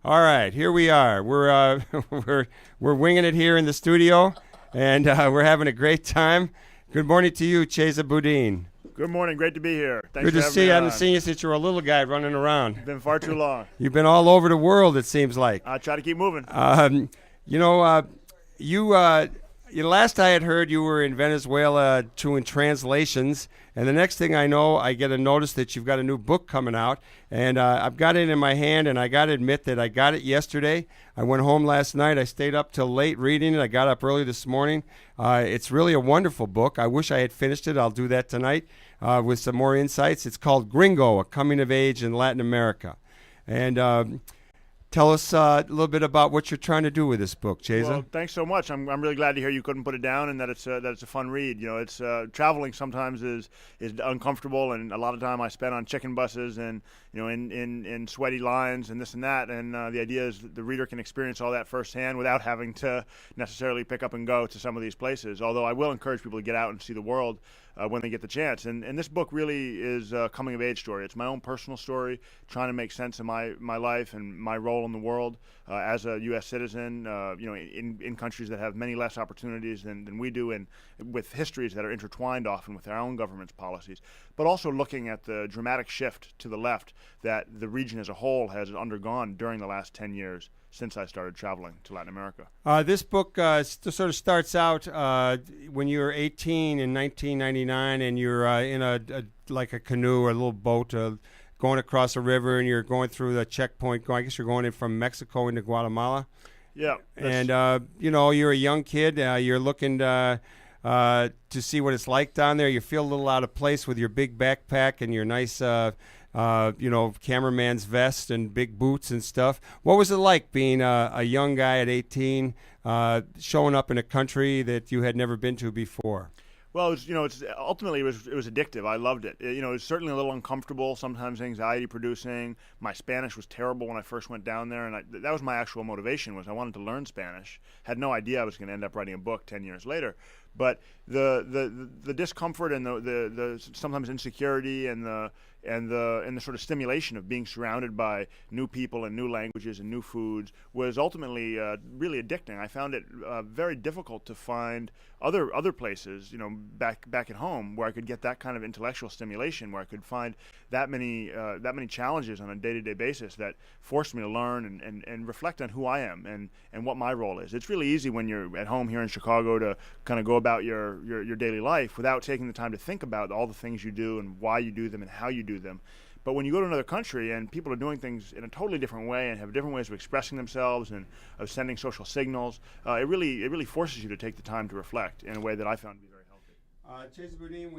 All right, here we are. We're we're winging it here in the studio, and we're having a great time. Good morning to you, Chesa Boudin. Good morning. Great to be here. Thanks Good for to having see me you. I on. haven't seen you since you were a little guy running around. Been far too long. You've been all over the world, it seems like. I try to keep moving. You last I had heard you were in Venezuela doing translations, and the next thing I know, I get a notice that you've got a new book coming out, and I've got it in my hand, and I got to admit that I got it yesterday. I went home last night. I stayed up till late reading it. I got up early this morning. It's really a wonderful book. I wish I had finished it. I'll do that tonight with some more insights. It's called Gringo, A Coming of Age in Latin America. And tell us a little bit about what you're trying to do with this book, Chesa. Well, thanks so much. I'm really glad to hear you couldn't put it down, and that it's a fun read. You know, it's traveling sometimes is uncomfortable, and a lot of time I spend on chicken buses and in sweaty lines and this and that. And the idea is that the reader can experience all that firsthand without having to necessarily pick up and go to some of these places. Although I will encourage people to get out and see the world when they get the chance. And this book really is a coming of age story. It's my own personal story, trying to make sense of my life and my role in the world as a U.S. citizen, in countries that have many less opportunities than we do, and with histories that are intertwined often with our own government's policies, but also looking at the dramatic shift to the left that the region as a whole has undergone during the last 10 years since I started traveling to Latin America. This book sort of starts out when you were 18 in 1999, and you're in a canoe or a little boat going across a river, and you're going through the checkpoint. I guess you're going in from Mexico into Guatemala. Yeah. And you're a young kid. You're looking to see what it's like down there. You feel a little out of place with your big backpack and your nice cameraman's vest and big boots and stuff. What was it like being a young guy at 18, showing up in a country that you had never been to before? Well, ultimately it was addictive. I loved it. It was certainly a little uncomfortable, sometimes anxiety-producing. My Spanish was terrible when I first went down there, and that was my actual motivation. Was I wanted to learn Spanish. Had no idea I was going to end up writing a book 10 years later. But the discomfort and the sometimes insecurity and the sort of stimulation of being surrounded by new people and new languages and new foods was ultimately really addicting. I found it very difficult to find other places, back at home, where I could get that kind of intellectual stimulation, where I could find that many challenges on a day-to-day basis that forced me to learn and reflect on who I am and what my role is. It's really easy when you're at home here in Chicago to kind of go about your daily life without taking the time to think about all the things you do and why you do them and how you do them. But when you go to another country and people are doing things in a totally different way and have different ways of expressing themselves and of sending social signals, it really forces you to take the time to reflect in a way that I found to be very healthy. Chesa Boudin,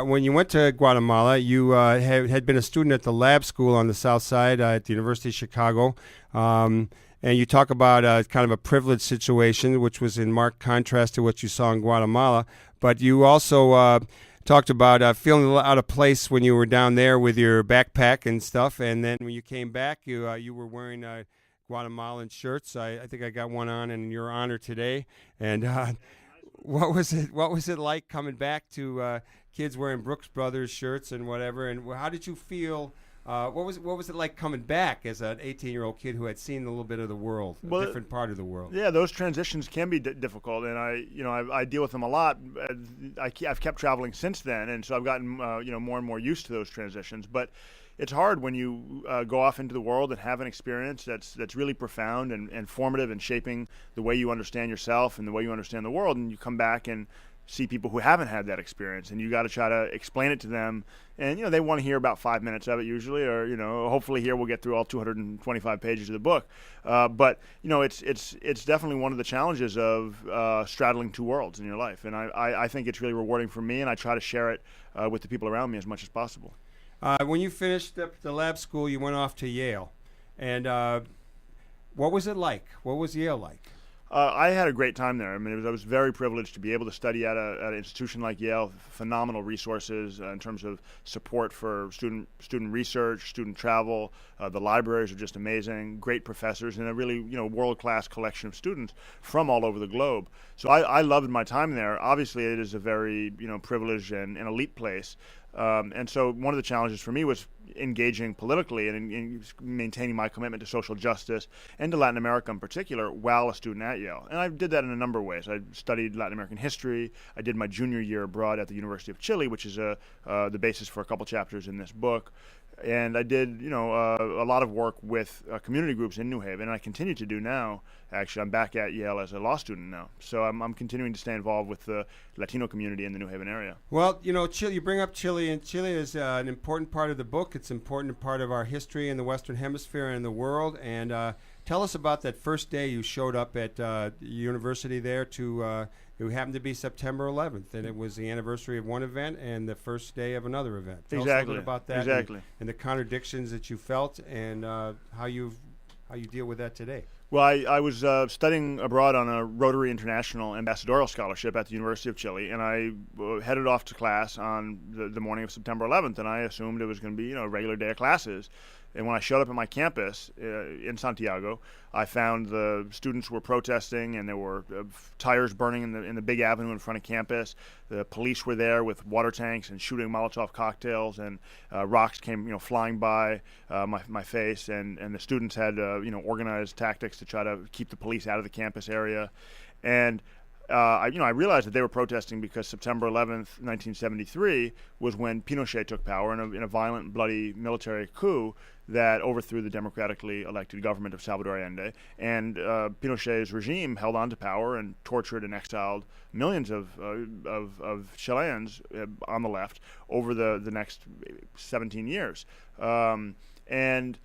when you went to Guatemala, you had been a student at the lab school on the south side at the University of Chicago. And you talk about kind of a privileged situation, which was in marked contrast to what you saw in Guatemala. But you also talked about feeling a little out of place when you were down there with your backpack and stuff. And then when you came back, you were wearing Guatemalan shirts. I think I got one on in your honor today. And what was it like coming back to kids wearing Brooks Brothers shirts and whatever? And how did you feel? What was it like coming back as an 18-year-old kid who had seen a little bit of the world, a different part of the world? Yeah, those transitions can be difficult, and I deal with them a lot. I've kept traveling since then, and so I've gotten more and more used to those transitions. But it's hard when you go off into the world and have an experience that's really profound and formative and shaping the way you understand yourself and the way you understand the world, and you come back and see people who haven't had that experience, and you got to try to explain it to them, and they want to hear about 5 minutes of it usually, or hopefully here we'll get through all 225 pages of the book, but it's definitely one of the challenges of straddling two worlds in your life, and I think it's really rewarding for me, and I try to share it with the people around me as much as possible. When you finished the lab school, you went off to Yale, and what was it like? What was Yale like? I had a great time there. I mean, I was very privileged to be able to study at an institution like Yale. Phenomenal resources in terms of support for student research, student travel. The libraries are just amazing. Great professors and a really world-class collection of students from all over the globe. So I loved my time there. Obviously, it is a very privileged and elite place. And so one of the challenges for me was engaging politically and maintaining my commitment to social justice and to Latin America in particular while a student at Yale. And I did that in a number of ways. I studied Latin American history. I did my junior year abroad at the University of Chile, which is the basis for a couple chapters in this book. And I did, a lot of work with community groups in New Haven, and I continue to do now. Actually, I'm back at Yale as a law student now, so I'm continuing to stay involved with the Latino community in the New Haven area. Well, Chile. You bring up Chile, and Chile is an important part of the book. It's an important part of our history in the Western Hemisphere and in the world. And tell us about that first day you showed up at university there to. It happened to be September 11th, and it was the anniversary of one event and the first day of another event. Tell us a little bit about that, and the contradictions that you felt, and how you deal with that today. Well, I was studying abroad on a Rotary International Ambassadorial Scholarship at the University of Chile, and I headed off to class on the morning of September 11th, and I assumed it was going to be a regular day of classes. And when I showed up at my campus in Santiago, I found the students were protesting, and there were tires burning in the big avenue in front of campus. The police were there with water tanks and shooting Molotov cocktails, and rocks came flying by my face. And the students had organized tactics to try to keep the police out of the campus area. And I realized that they were protesting because September 11th, 1973 was when Pinochet took power in a violent, bloody military coup that overthrew the democratically elected government of Salvador Allende. And Pinochet's regime held on to power and tortured and exiled millions of Chileans on the left over the next 17 years. And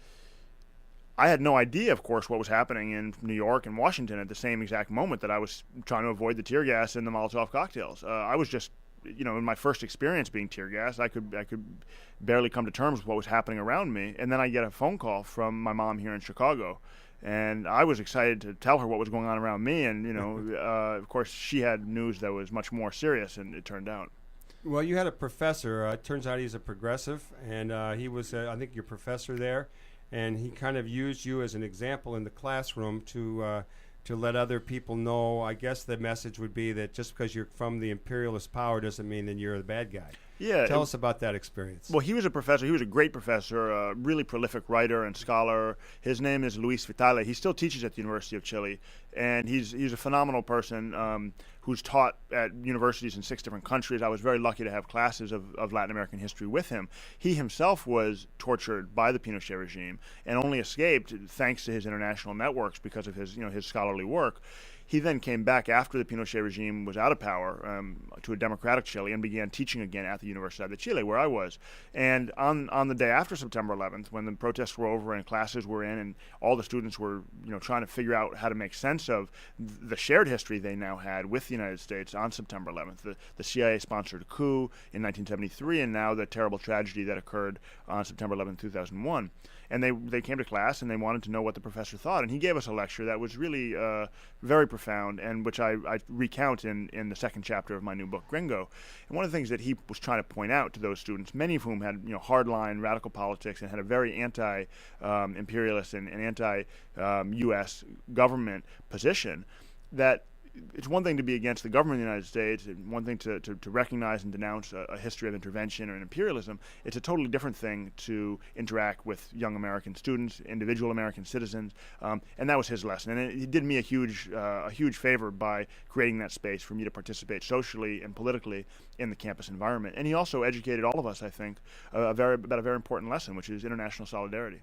I had no idea, of course, what was happening in New York and Washington at the same exact moment that I was trying to avoid the tear gas and the Molotov cocktails. I was just, in my first experience being tear gassed, I could barely come to terms with what was happening around me. And then I get a phone call from my mom here in Chicago. And I was excited to tell her what was going on around me. And, of course, she had news that was much more serious, and it turned out. Well, you had a professor. It turns out he's a progressive, and he was, I think, your professor there. And he kind of used you as an example in the classroom to let other people know. I guess the message would be that just because you're from the imperialist power doesn't mean that you're the bad guy. Yeah. Tell us about that experience. Well, he was a professor. He was a great professor, a really prolific writer and scholar. His name is Luis Vitale. He still teaches at the University of Chile, and he's a phenomenal person who's taught at universities in 6 different countries. I was very lucky to have classes of Latin American history with him. He himself was tortured by the Pinochet regime and only escaped thanks to his international networks because of his scholarly work. He then came back after the Pinochet regime was out of power to a democratic Chile and began teaching again at the Universidad de Chile, where I was. And on the day after September 11th, when the protests were over and classes were in and all the students were trying to figure out how to make sense of the shared history they now had with the United States on September 11th, the CIA-sponsored coup in 1973 and now the terrible tragedy that occurred on September 11th, 2001. And they came to class and they wanted to know what the professor thought. And he gave us a lecture that was really very profound, and which I recount in the second chapter of my new book, Gringo. And one of the things that he was trying to point out to those students, many of whom had hardline radical politics and had a very anti-imperialist and anti-U.S. government position, that it's one thing to be against the government of the United States, and one thing to recognize and denounce a history of intervention or imperialism. It's a totally different thing to interact with young American students, individual American citizens, and that was his lesson. And it did me a huge favor by creating that space for me to participate socially and politically in the campus environment. And he also educated all of us, I think, about a very important lesson, which is international solidarity.